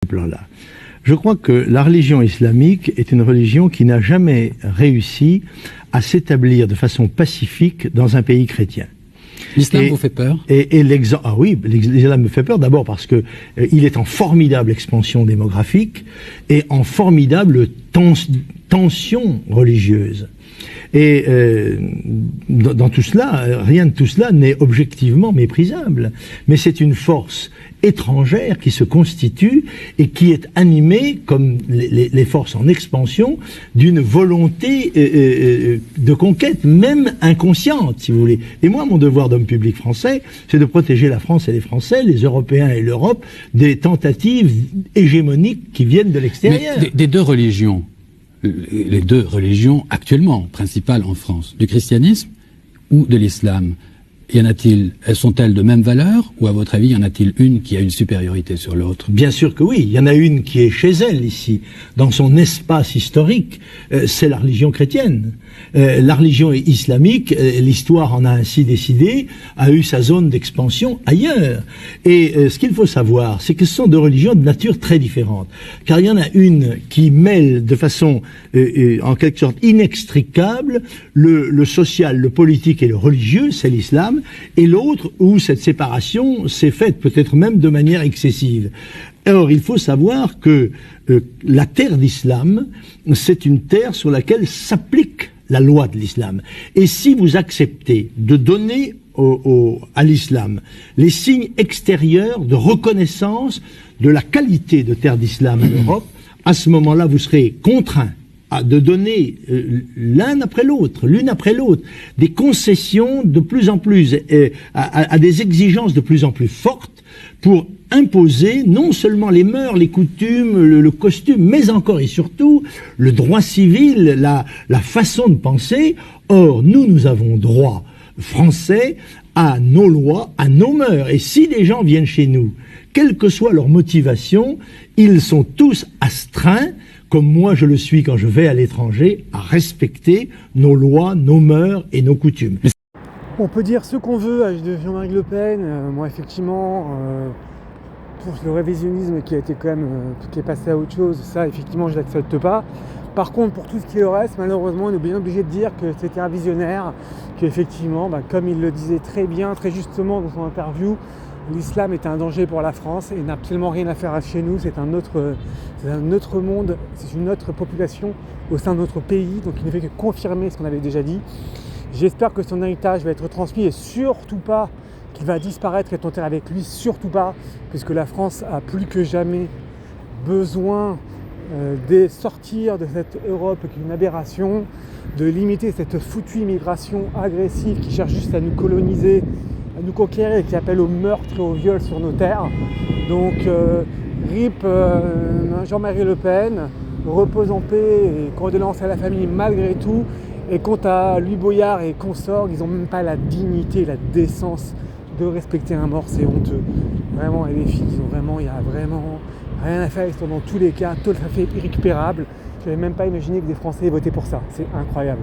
plan-là. Je crois que la religion islamique est une religion qui n'a jamais réussi à s'établir de façon pacifique dans un pays chrétien. L'islam vous fait peur? Ah oui, l'islam me fait peur d'abord parce que il est en formidable expansion démographique et en formidable tension religieuse. Et dans tout cela, rien de tout cela n'est objectivement méprisable. Mais c'est une force étrangère qui se constitue et qui est animée, comme les forces en expansion, d'une volonté de conquête, même inconsciente, si vous voulez. Et moi, mon devoir d'homme public français, c'est de protéger la France et les Français, les Européens et l'Europe, des tentatives hégémoniques qui viennent de l'extérieur. Mais des deux religions, les deux religions actuellement principales en France, du christianisme ou de l'islam, y en a-t-il, sont-elles de même valeur ou à votre avis y en a-t-il une qui a une supériorité sur l'autre? Bien sûr que oui, il y en a une qui est chez elle ici, dans son espace historique, c'est la religion chrétienne. La religion islamique, l'histoire en a ainsi décidé, a eu sa zone d'expansion ailleurs. Et ce qu'il faut savoir, c'est que ce sont deux religions de nature très différente. Car il y en a une qui mêle de façon en quelque sorte inextricable le social, le politique et le religieux, c'est l'islam, et l'autre où cette séparation s'est faite peut-être même de manière excessive. Or, il faut savoir que la terre d'islam, c'est une terre sur laquelle s'applique la loi de l'islam. Et si vous acceptez de donner à l'islam les signes extérieurs de reconnaissance de la qualité de terre d'islam en Europe, à ce moment-là, vous serez contraint de donner l'une après l'autre, des concessions de plus en plus, à des exigences de plus en plus fortes pour imposer non seulement les mœurs, les coutumes, le costume, mais encore et surtout le droit civil, la façon de penser. Or, nous avons droit français à nos lois, à nos mœurs. Et si les gens viennent chez nous, quelle que soit leur motivation, ils sont tous astreints, comme moi je le suis quand je vais à l'étranger, à respecter nos lois, nos mœurs et nos coutumes. On peut dire ce qu'on veut de Jean-Marie Le Pen. Moi, effectivement, pour le révisionnisme qui a été quand même, qui est passé à autre chose, ça, effectivement, je l'accepte pas. Par contre, pour tout ce qui est le reste, malheureusement, on est bien obligé de dire que c'était un visionnaire, qu'effectivement, comme il le disait très bien, très justement dans son interview, l'islam est un danger pour la France et n'a absolument rien à faire chez nous. C'est un autre monde, c'est une autre population au sein de notre pays, donc il ne fait que confirmer ce qu'on avait déjà dit. J'espère que son héritage va être transmis et surtout pas qu'il va disparaître et être enterré avec lui, surtout pas, puisque la France a plus que jamais besoin de sortir de cette Europe qui est une aberration, de limiter cette foutue immigration agressive qui cherche juste à nous coloniser, à nous conquérir et qui appelle au meurtre et au viol sur nos terres. Donc RIP Jean-Marie Le Pen, repose en paix et condoléances à la famille malgré tout. Et quant à Louis Boyard et consorts, ils n'ont même pas la dignité, la décence de respecter un mort, c'est honteux. Vraiment, et les filles, il y a vraiment rien à faire, ils sont dans tous les cas tout à fait irrécupérables. Je n'avais même pas imaginé que des Français votaient pour ça, c'est incroyable.